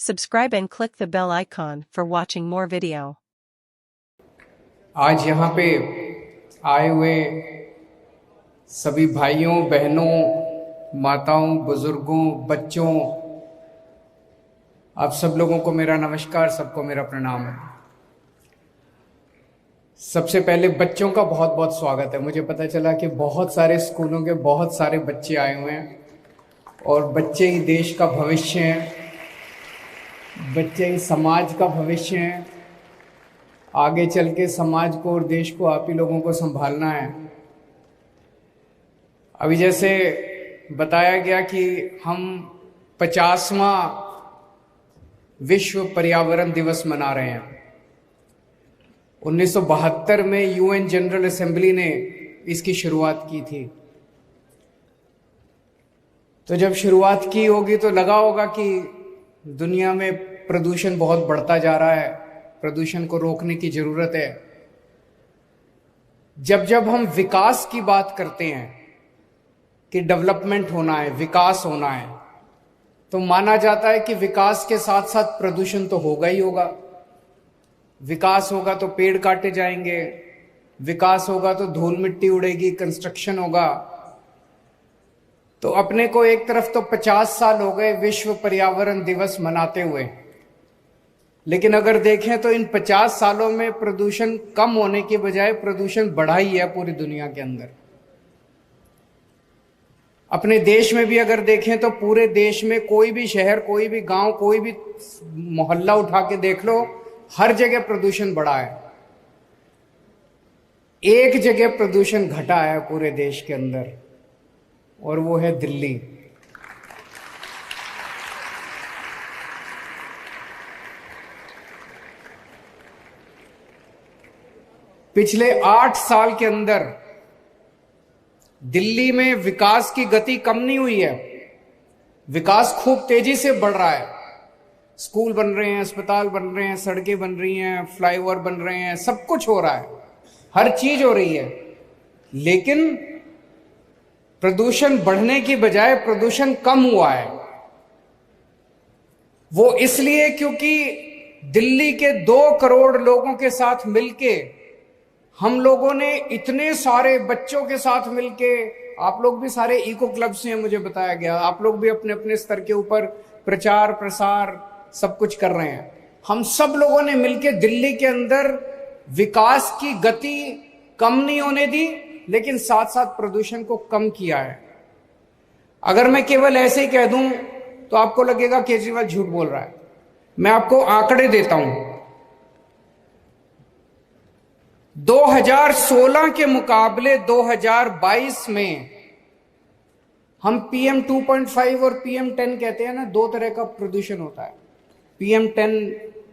Subscribe and click the bell icon for watching more video. आज यहाँ पे आए हुए सभी भाइयों बहनों माताओं बुजुर्गों बच्चों आप सब लोगों को मेरा नमस्कार, सबको मेरा प्रणाम है। सबसे पहले बच्चों का बहुत बहुत स्वागत है। मुझे पता चला कि बहुत सारे स्कूलों के बहुत सारे बच्चे आए हुए हैं और बच्चे ही देश का भविष्य हैं, बच्चे ही समाज का भविष्य हैं। आगे चल के समाज को और देश को आप ही लोगों को संभालना है। अभी जैसे बताया गया कि हम 50वां विश्व पर्यावरण दिवस मना रहे हैं। 1972 में यूएन जनरल असेंबली ने इसकी शुरुआत की थी। तो जब शुरुआत की होगी तो लगा होगा कि दुनिया में प्रदूषण बहुत बढ़ता जा रहा है, प्रदूषण को रोकने की जरूरत है। जब जब हम विकास की बात करते हैं कि डेवलपमेंट होना है, विकास होना है, तो माना जाता है कि विकास के साथ साथ प्रदूषण तो होगा ही होगा। विकास होगा तो पेड़ काटे जाएंगे, विकास होगा तो धूल मिट्टी उड़ेगी, कंस्ट्रक्शन होगा। तो अपने को एक तरफ तो 50 साल हो गए विश्व पर्यावरण दिवस मनाते हुए, लेकिन अगर देखें तो इन 50 सालों में प्रदूषण कम होने के बजाय प्रदूषण बढ़ा ही है पूरी दुनिया के अंदर। अपने देश में भी अगर देखें तो पूरे देश में कोई भी शहर, कोई भी गांव, कोई भी मोहल्ला उठा के देख लो, हर जगह प्रदूषण बढ़ा है। एक जगह प्रदूषण घटा है पूरे देश के अंदर और वो है दिल्ली। पिछले 8 साल के अंदर दिल्ली में विकास की गति कम नहीं हुई है, विकास खूब तेजी से बढ़ रहा है। स्कूल बन रहे हैं, अस्पताल बन रहे हैं, सड़कें बन रही हैं, फ्लाईओवर बन रहे हैं, सब कुछ हो रहा है, हर चीज हो रही है। लेकिन प्रदूषण बढ़ने की बजाय प्रदूषण कम हुआ है। वो इसलिए क्योंकि दिल्ली के 2 करोड़ लोगों के साथ मिलके हम लोगों ने, इतने सारे बच्चों के साथ मिलके, आप लोग भी सारे इको क्लब से हैं मुझे बताया गया, आप लोग भी अपने अपने स्तर के ऊपर प्रचार प्रसार सब कुछ कर रहे हैं। हम सब लोगों ने मिलके दिल्ली के अंदर विकास की गति कम नहीं होने दी, लेकिन साथ साथ प्रदूषण को कम किया है। अगर मैं केवल ऐसे ही कह दूं तो आपको लगेगा केजरीवाल झूठ बोल रहा है। मैं आपको आंकड़े देता हूं। 2016 के मुकाबले 2022 में हम PM 2.5 और PM 10 कहते हैं ना, 2 तरह का प्रदूषण होता है। PM 10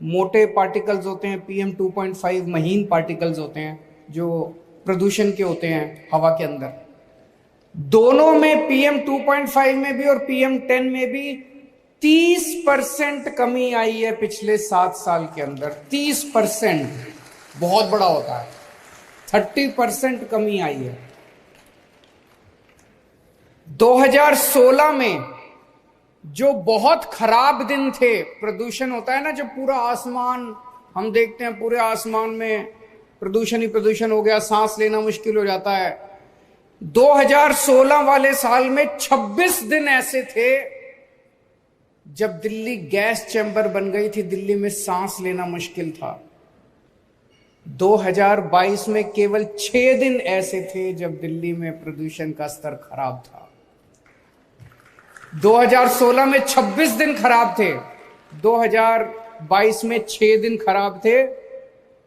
मोटे पार्टिकल्स होते हैं, PM 2.5 महीन पार्टिकल्स होते हैं जो प्रदूषण के होते हैं हवा के अंदर। दोनों में PM 2.5 में भी और PM 10 में भी 30% कमी आई है पिछले 7 साल के अंदर। 30% बहुत बड़ा होता है, 30% कमी आई है। 2016 में जो बहुत खराब दिन थे, प्रदूषण होता है ना, जब पूरा आसमान हम देखते हैं, पूरे आसमान में प्रदूषण ही प्रदूषण हो गया, सांस लेना मुश्किल हो जाता है। 2016 वाले साल में 26 दिन ऐसे थे जब दिल्ली गैस चैम्बर बन गई थी, दिल्ली में सांस लेना मुश्किल था। 2022 में केवल 6 दिन ऐसे थे जब दिल्ली में प्रदूषण का स्तर खराब था। 2016 में 26 दिन खराब थे, 2022 में 6 दिन खराब थे।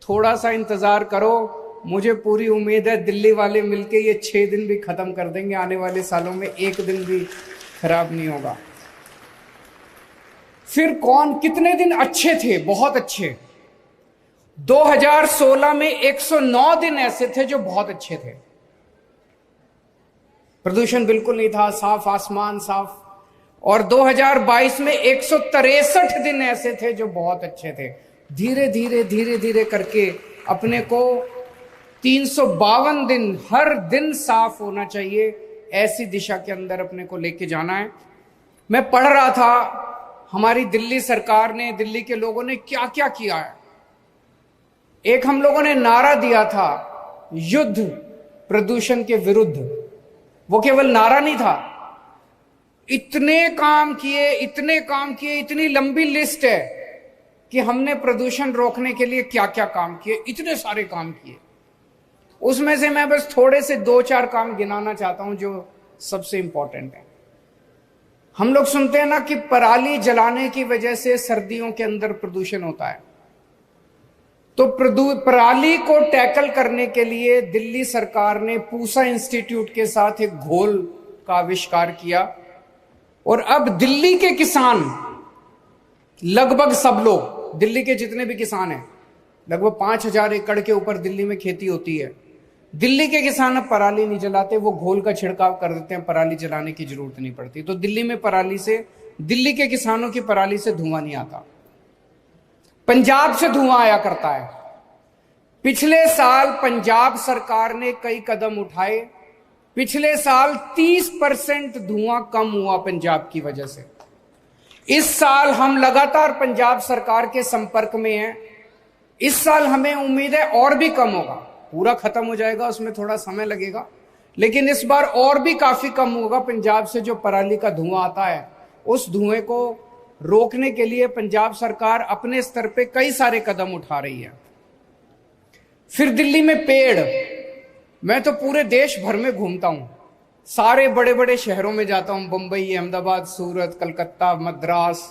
थोड़ा सा इंतजार करो, मुझे पूरी उम्मीद है दिल्ली वाले मिलके ये 6 दिन भी खत्म कर देंगे। आने वाले सालों में 1 दिन भी खराब नहीं होगा। फिर कौन, कितने दिन अच्छे थे, बहुत अच्छे। 2016 में 109 दिन ऐसे थे जो बहुत अच्छे थे, प्रदूषण बिल्कुल नहीं था, साफ आसमान, साफ। और 2022 में 163 दिन ऐसे थे जो बहुत अच्छे थे। धीरे धीरे धीरे धीरे करके अपने को 352 दिन, हर दिन साफ होना चाहिए, ऐसी दिशा के अंदर अपने को लेके जाना है। मैं पढ़ रहा था हमारी दिल्ली सरकार ने, दिल्ली के लोगों ने क्या क्या किया है। एक हम लोगों ने नारा दिया था, युद्ध प्रदूषण के विरुद्ध। वो केवल नारा नहीं था, इतने काम किए, इतने काम किए, इतनी लंबी लिस्ट है कि हमने प्रदूषण रोकने के लिए क्या क्या काम किए, इतने सारे काम किए। उसमें से मैं बस थोड़े से 2-4 काम गिनाना चाहता हूं जो सबसे इंपॉर्टेंट है। हम लोग सुनते हैं ना कि पराली जलाने की वजह से सर्दियों के अंदर प्रदूषण होता है। तो पराली को टैकल करने के लिए दिल्ली सरकार ने पूसा इंस्टीट्यूट के साथ एक घोल का आविष्कार किया और अब दिल्ली के किसान, लगभग सब लोग, दिल्ली के जितने भी किसान हैं, लगभग 5000 एकड़ के ऊपर दिल्ली में खेती होती है, दिल्ली के किसान अब पराली नहीं जलाते, वो घोल का छिड़काव कर देते हैं, पराली जलाने की जरूरत नहीं पड़ती। तो दिल्ली में पराली से, दिल्ली के किसानों की पराली से धुआं नहीं आता। पंजाब से धुआं आया करता है। पिछले साल पंजाब सरकार ने कई कदम उठाए। पिछले साल 30% धुआं कम हुआ पंजाब की वजह से। इस साल हम लगातार पंजाब सरकार के संपर्क में हैं। इस साल हमें उम्मीद है और भी कम होगा, पूरा खत्म हो जाएगा, उसमें थोड़ा समय लगेगा, लेकिन इस बार और भी काफी कम होगा। पंजाब से जो पराली का धुआं आता है, उस धुएं को रोकने के लिए पंजाब सरकार अपने स्तर पे कई सारे कदम उठा रही है। फिर दिल्ली में पेड़, मैं तो पूरे देश भर में घूमता हूं, सारे बड़े बड़े शहरों में जाता हूं, बंबई, अहमदाबाद, सूरत, कलकत्ता, मद्रास,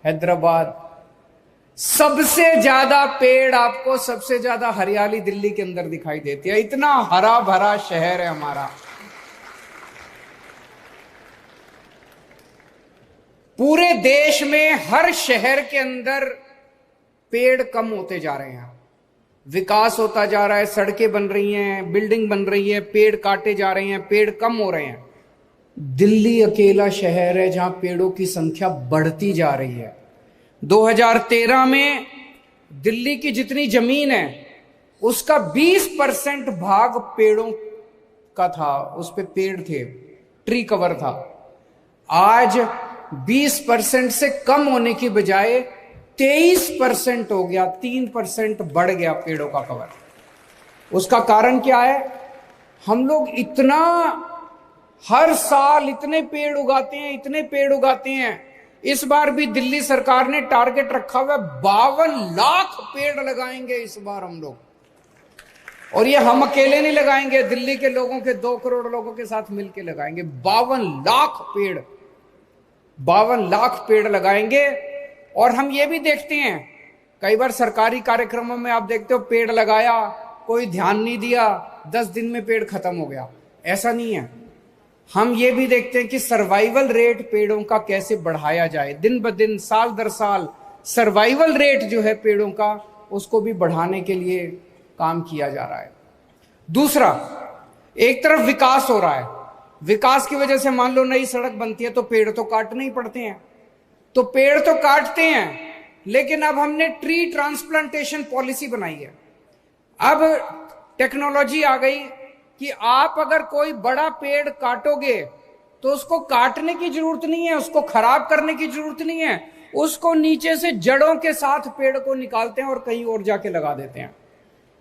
हैदराबाद। सबसे ज्यादा पेड़ आपको, सबसे ज्यादा हरियाली दिल्ली के अंदर दिखाई देती है। इतना हरा भरा शहर है हमारा। पूरे देश में हर शहर के अंदर पेड़ कम होते जा रहे हैं, विकास होता जा रहा है, सड़कें बन रही हैं, बिल्डिंग बन रही है, पेड़ काटे जा रहे हैं, पेड़ कम हो रहे हैं। दिल्ली अकेला शहर है जहां पेड़ों की संख्या बढ़ती जा रही है। 2013 में दिल्ली की जितनी जमीन है उसका 20% भाग पेड़ों का था, उस पे पेड़ थे, ट्री कवर था। आज 20% से कम होने की बजाय 23% हो गया, 3% बढ़ गया पेड़ों का कवर। उसका कारण क्या है? हम लोग इतना हर साल इतने पेड़ उगाते हैं, इतने पेड़ उगाते हैं। इस बार भी दिल्ली सरकार ने टारगेट रखा हुआ, 52 लाख पेड़ लगाएंगे इस बार हम लोग। और ये हम अकेले नहीं लगाएंगे, दिल्ली के लोगों के 2 करोड़ लोगों के साथ मिलकर लगाएंगे। 52 लाख पेड़ लगाएंगे। और हम ये भी देखते हैं, कई बार सरकारी कार्यक्रमों में आप देखते हो पेड़ लगाया, कोई ध्यान नहीं दिया, 10 दिन में पेड़ खत्म हो गया। ऐसा नहीं है। हम ये भी देखते हैं कि सर्वाइवल रेट पेड़ों का कैसे बढ़ाया जाए। दिन ब दिन, साल दर साल सर्वाइवल रेट जो है पेड़ों का, उसको भी बढ़ाने के लिए काम किया जा रहा है। दूसरा, एक तरफ विकास हो रहा है, विकास की वजह से मान लो नई सड़क बनती है तो पेड़ तो काटने ही पड़ते हैं, तो पेड़ तो काटते हैं। लेकिन अब हमने ट्री ट्रांसप्लांटेशन पॉलिसी बनाई है। अब टेक्नोलॉजी आ गई कि आप अगर कोई बड़ा पेड़ काटोगे तो उसको काटने की जरूरत नहीं है, उसको खराब करने की जरूरत नहीं है, उसको नीचे से जड़ों के साथ पेड़ को निकालते हैं और कहीं और जाके लगा देते हैं।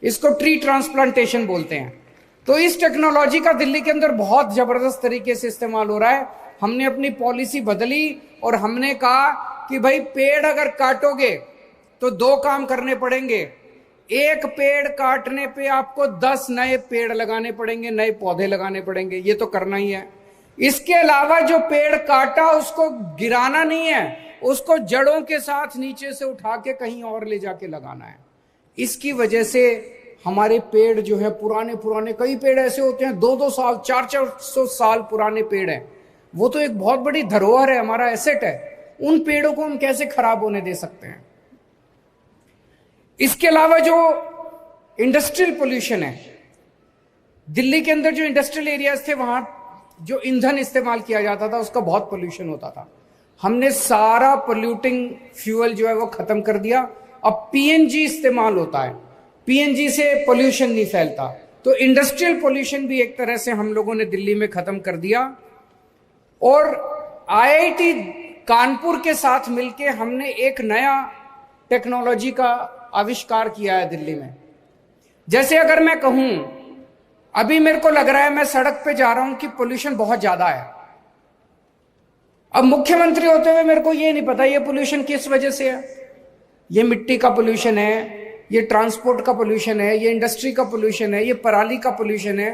इसको ट्री ट्रांसप्लांटेशन बोलते हैं। तो इस टेक्नोलॉजी का दिल्ली के अंदर बहुत जबरदस्त तरीके से इस्तेमाल हो रहा है। हमने अपनी पॉलिसी बदली और हमने कहा कि भाई पेड़ अगर काटोगे तो 2 काम करने पड़ेंगे। एक पेड़ काटने पे आपको 10 नए पेड़ लगाने पड़ेंगे, नए पौधे लगाने पड़ेंगे, ये तो करना ही है। इसके अलावा जो पेड़ काटा उसको गिराना नहीं है, उसको जड़ों के साथ नीचे से उठा के कहीं और ले जाके लगाना है। इसकी वजह से हमारे पेड़ जो है पुराने कई पेड़ ऐसे होते हैं 2-2 साल 400 साल पुराने पेड़ हैं, वो तो एक बहुत बड़ी धरोहर है, हमारा एसेट है। उन पेड़ों को हम कैसे खराब होने दे सकते हैं? इसके अलावा जो इंडस्ट्रियल पोल्यूशन है, दिल्ली के अंदर जो इंडस्ट्रियल एरियाज थे वहां जो ईंधन इस्तेमाल किया जाता था उसका बहुत पोल्यूशन होता था। हमने सारा पोल्यूटिंग फ्यूल जो है वो खत्म कर दिया। अब पीएनजी इस्तेमाल होता है, पीएनजी से पोल्यूशन नहीं फैलता। तो इंडस्ट्रियल पोल्यूशन भी एक तरह से हम लोगों ने दिल्ली में खत्म कर दिया। और आईआईटी कानपुर के साथ मिलके हमने एक नया टेक्नोलॉजी का आविष्कार किया है दिल्ली में। जैसे अगर मैं कहूं, अभी मेरे को लग रहा है मैं सड़क पे जा रहा हूं कि पोल्यूशन बहुत ज्यादा है। अब मुख्यमंत्री होते हुए मेरे को ये नहीं पता ये पोल्यूशन किस वजह से है। ये मिट्टी का पोल्यूशन है, ये ट्रांसपोर्ट का पोल्यूशन है, ये इंडस्ट्री का पोल्यूशन है, ये पराली का पोल्यूशन है।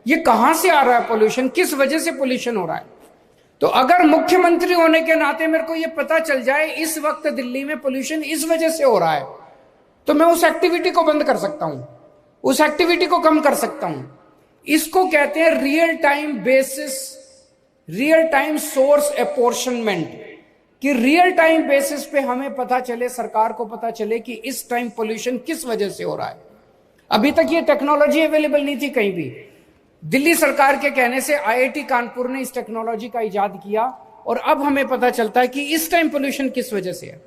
ये कहां से आ रहा है पोल्यूशन, किस वजह से पोल्यूशन हो रहा है। तो अगर मुख्यमंत्री होने के नाते मेरे को ये पता चल जाए इस वक्त दिल्ली में पोल्यूशन इस वजह से हो रहा है, तो मैं उस एक्टिविटी को बंद कर सकता हूं, उस एक्टिविटी को कम कर सकता हूं। इसको कहते हैं real time basis, real time source apportionment, कि रियल टाइम बेसिस पे हमें पता चले, सरकार को पता चले कि इस टाइम पोल्यूशन किस वजह से हो रहा है। अभी तक ये टेक्नोलॉजी अवेलेबल नहीं थी कहीं भी। दिल्ली सरकार के कहने से आईआईटी कानपुर ने इस टेक्नोलॉजी का इजाद किया और अब हमें पता चलता है कि इस टाइम पोल्यूशन किस वजह से है।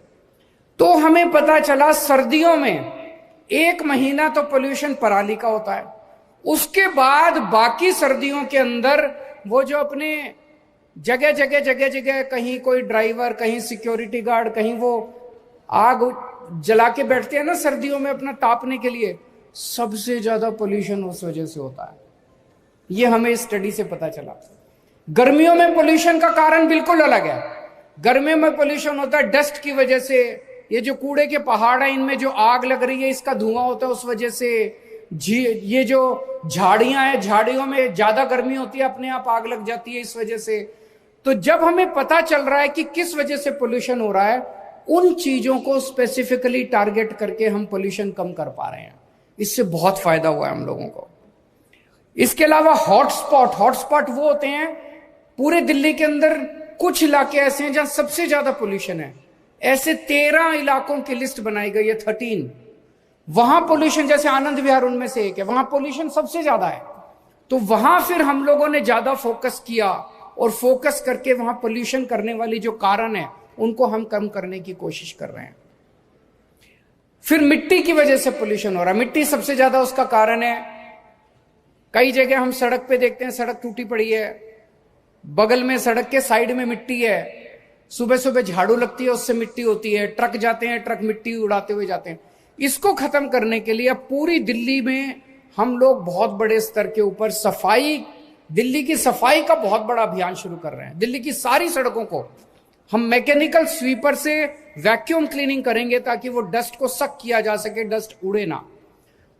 तो हमें पता चला सर्दियों में 1 महीना तो पोल्यूशन पराली का होता है, उसके बाद बाकी सर्दियों के अंदर वो जो अपने जगह जगह कहीं कोई ड्राइवर, कहीं सिक्योरिटी गार्ड, कहीं वो आग जला के बैठते हैं ना सर्दियों में अपना तापने के लिए, सबसे ज्यादा पोल्यूशन उस वजह से होता है। ये हमें इस स्टडी से पता चला। गर्मियों में पोल्यूशन का कारण बिल्कुल अलग है। गर्मियों में पोल्यूशन होता है डस्ट की वजह से, ये जो कूड़े के पहाड़ है इनमें जो आग लग रही है इसका धुआं होता है उस वजह से। ये जो झाड़ियां हैं, झाड़ियों में ज्यादा गर्मी होती है, अपने आप आग लग जाती है इस वजह से। तो जब हमें पता चल रहा है कि किस वजह से पोल्यूशन हो रहा है, उन चीजों को स्पेसिफिकली टारगेट करके हम पोल्यूशन कम कर पा रहे हैं। इससे बहुत फायदा हुआ है हम लोगों को। इसके अलावा हॉटस्पॉट वो होते हैं पूरे दिल्ली के अंदर, कुछ इलाके ऐसे हैं जहां सबसे ज्यादा पोल्यूशन है। ऐसे 13 इलाकों की लिस्ट बनाई गई है, 13। वहां पोल्यूशन, जैसे आनंद विहार उनमें से एक है, वहां पोल्यूशन सबसे ज्यादा है। तो वहां फिर हम लोगों ने ज्यादा फोकस किया और फोकस करके वहां पोल्यूशन करने वाली जो कारण है उनको हम कम करने की कोशिश कर रहे हैं। फिर मिट्टी की वजह से पोल्यूशन हो रहा है। मिट्टी सबसे ज्यादा उसका कारण है। कई जगह हम सड़क पे देखते हैं सड़क टूटी पड़ी है, बगल में सड़क के साइड में मिट्टी है, सुबह सुबह झाड़ू लगती है उससे मिट्टी होती है, ट्रक जाते हैं, ट्रक मिट्टी उड़ाते हुए जाते हैं। इसको खत्म करने के लिए अब पूरी दिल्ली में हम लोग बहुत बड़े स्तर के ऊपर सफाई, दिल्ली की सफाई का बहुत बड़ा अभियान शुरू कर रहे हैं। दिल्ली की सारी सड़कों को हम मैकेनिकल स्वीपर से वैक्यूम क्लीनिंग करेंगे ताकि वो डस्ट को सक किया जा सके, डस्ट उड़े ना।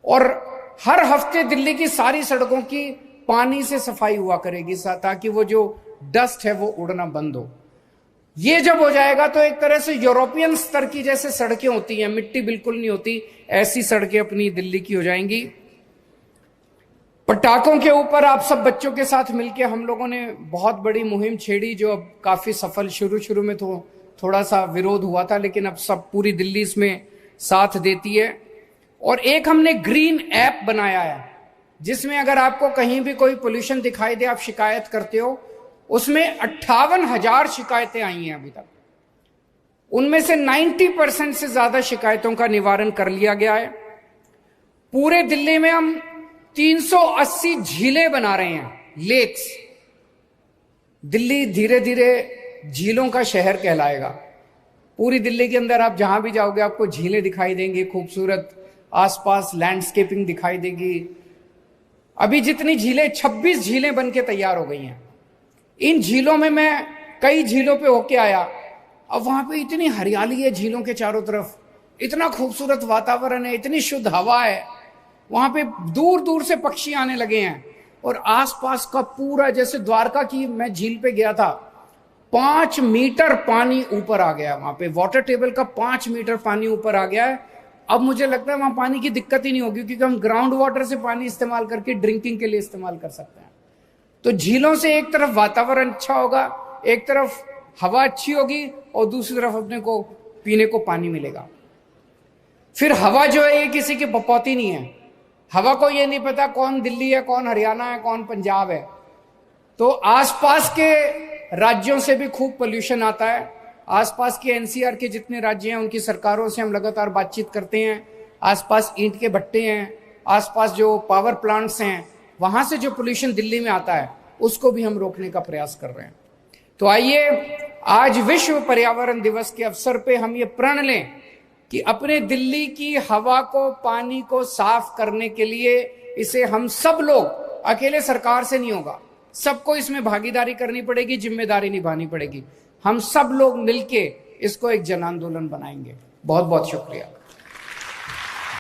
और हर हफ्ते दिल्ली की सारी सड़कों की पानी से सफाई हुआ करेगी ताकि वो जो डस्ट है वो उड़ना बंद हो। ये जब हो जाएगा तो एक तरह से यूरोपियन स्तर की जैसे सड़कें होती हैं, मिट्टी बिल्कुल नहीं होती, ऐसी सड़कें अपनी दिल्ली की हो जाएंगी। पटाखों के ऊपर आप सब बच्चों के साथ मिलकर हम लोगों ने बहुत बड़ी मुहिम छेड़ी जो अब काफी सफल, शुरू में तो थोड़ा सा विरोध हुआ था लेकिन अब सब पूरी दिल्ली इसमें साथ देती है। और एक हमने ग्रीन ऐप बनाया है जिसमें अगर आपको कहीं भी कोई पोल्यूशन दिखाई दे, आप शिकायत करते हो, उसमें 58,000 शिकायतें आई हैं अभी तक। उनमें से 90% से ज्यादा शिकायतों का निवारण कर लिया गया है। पूरे दिल्ली में हम 380 झीलें बना रहे हैं, लेक्स। दिल्ली धीरे धीरे झीलों का शहर कहलाएगा। पूरी दिल्ली के अंदर आप जहां भी जाओगे आपको झीलें दिखाई देंगी, खूबसूरत आसपास लैंडस्केपिंग दिखाई देगी। अभी जितनी झीलें, 26 झीलें बन के तैयार हो गई हैं। इन झीलों में मैं कई झीलों पे होके आया, अब वहां पे इतनी हरियाली है झीलों के चारों तरफ, इतना खूबसूरत वातावरण है, इतनी शुद्ध हवा है। वहां पे दूर दूर से पक्षी आने लगे हैं और आसपास का पूरा, जैसे द्वारका की मैं झील पे गया था, 5 मीटर पानी ऊपर आ गया। वहां पे वाटर टेबल का 5 मीटर पानी ऊपर आ गया है। अब मुझे लगता है वहां पानी की दिक्कत ही नहीं होगी क्योंकि हम ग्राउंड वाटर से पानी इस्तेमाल करके ड्रिंकिंग के लिए इस्तेमाल कर सकते हैं। तो झीलों से एक तरफ वातावरण अच्छा होगा, एक तरफ हवा अच्छी होगी और दूसरी तरफ अपने को पीने को पानी मिलेगा। फिर हवा जो है ये किसी की बपौती नहीं है। हवा को ये नहीं पता कौन दिल्ली है, कौन हरियाणा है, कौन पंजाब है। तो आसपास के राज्यों से भी खूब पोल्यूशन आता है। आसपास के एनसीआर के जितने राज्य हैं उनकी सरकारों से हम लगातार बातचीत करते हैं। आसपास ईंट के भट्टे हैं, आसपास जो पावर प्लांट्स हैं, वहां से जो पोल्यूशन दिल्ली में आता है उसको भी हम रोकने का प्रयास कर रहे हैं। तो आइए आज विश्व पर्यावरण दिवस के अवसर पे हम ये प्रण लें कि अपने दिल्ली की हवा को, पानी को साफ करने के लिए इसे हम सब लोग, अकेले सरकार से नहीं होगा, सबको इसमें भागीदारी करनी पड़ेगी, जिम्मेदारी निभानी पड़ेगी। हम सब लोग मिलके इसको एक जन आंदोलन बनाएंगे। बहुत बहुत शुक्रिया।